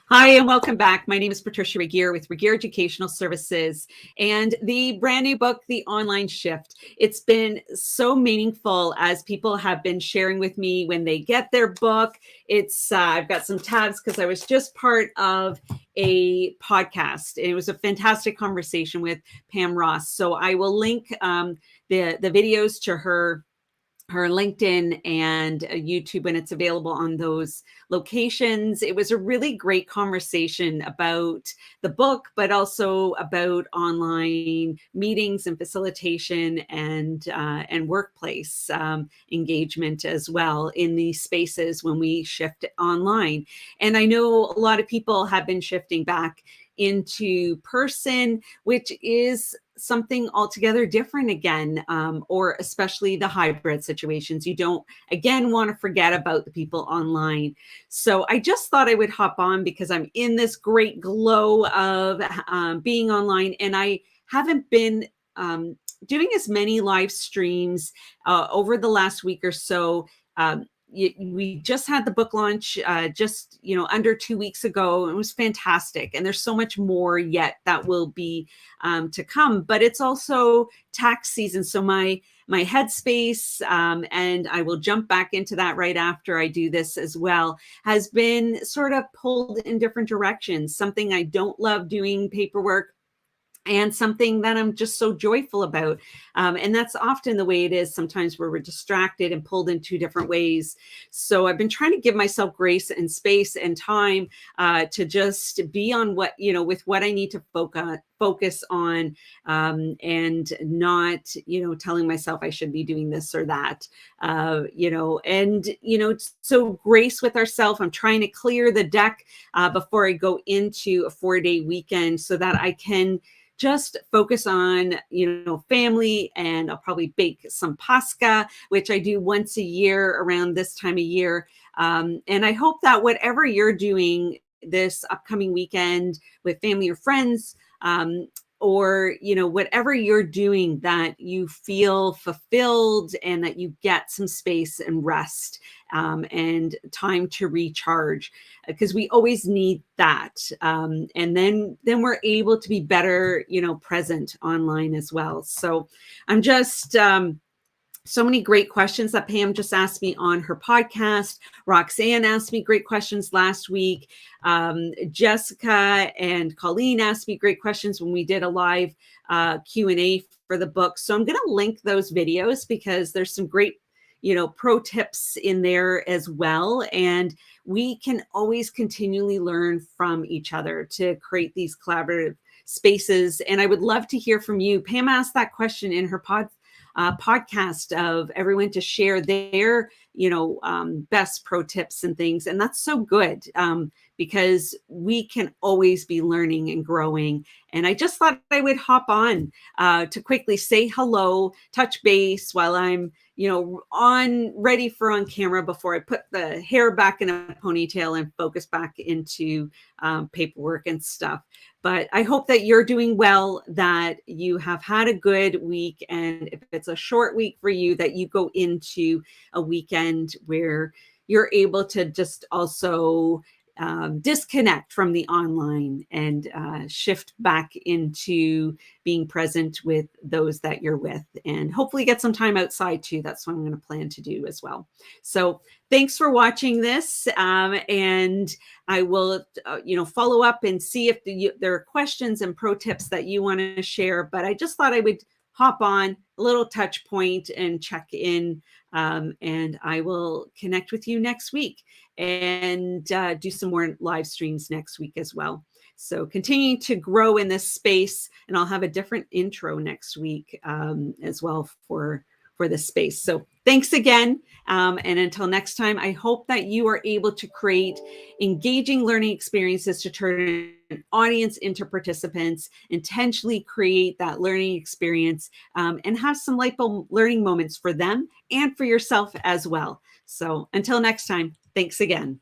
Hi, and welcome back. My name is Patricia Regier with Regier Educational Services and the brand new book, The Online Shift. It's been so meaningful as people have been sharing with me when they get their book. I've got some tabs because I was just part of a podcast. It was a fantastic conversation with Pam Ross. So I will link the videos to her LinkedIn and YouTube when it's available on those locations. It was a really great conversation about the book, but also about online meetings and facilitation and workplace engagement as well in these spaces when we shift online. And I know a lot of people have been shifting back into person, which is something altogether different again, or especially the hybrid situations. You don't, again, want to forget about the people online. So I just thought I would hop on because I'm in this great glow of being online, and I haven't been doing as many live streams over the last week or so. We just had the book launch just under 2 weeks ago. It was fantastic, and there's so much more yet that will be to come. But it's also tax season, so my headspace, and I will jump back into that right after I do this as well, has been sort of pulled in different directions. Something I don't love doing, paperwork, and something that I'm just so joyful about. And that's often the way it is sometimes, where we're distracted and pulled in two different ways. So I've been trying to give myself grace and space and time to just be on with what I need to focus on, and not, telling myself I should be doing this or that, so grace with ourselves. I'm trying to clear the deck before I go into a 4-day weekend so that I can just focus on, family, and I'll probably bake some pasca, which I do once a year around this time of year. And I hope that whatever you're doing this upcoming weekend with family or friends, or whatever you're doing, that you feel fulfilled and that you get some space and rest, and time to recharge, because we always need that, and then we're able to be better present online as well. So I'm just so many great questions that Pam just asked me on her podcast. Roxanne asked me great questions last week. Jessica and Colleen asked me great questions when we did a live Q&A for the book. So I'm going to link those videos because there's some great, pro tips in there as well. And we can always continually learn from each other to create these collaborative spaces. And I would love to hear from you. Pam asked that question in her podcast of everyone to share their best pro tips and things, and that's so good, because we can always be learning and growing. And I just thought I would hop on to quickly say hello, touch base while I'm ready for on camera, before I put the hair back in a ponytail and focus back into paperwork and stuff. But I hope that you're doing well, that you have had a good week, and if it's a short week for you, that you go into a weekend where you're able to just also disconnect from the online and shift back into being present with those that you're with, and hopefully get some time outside too. That's what I'm going to plan to do as well. So thanks for watching this, and I will follow up and see if there are questions and pro tips that you want to share. But I just thought I would hop on a little touch point and check in, and I will connect with you next week and do some more live streams next week as well. So continuing to grow in this space, and I'll have a different intro next week as well for this space. So thanks again. And until next time, I hope that you are able to create engaging learning experiences to turn an audience into participants, intentionally create that learning experience, and have some light bulb learning moments for them and for yourself as well. So until next time, thanks again.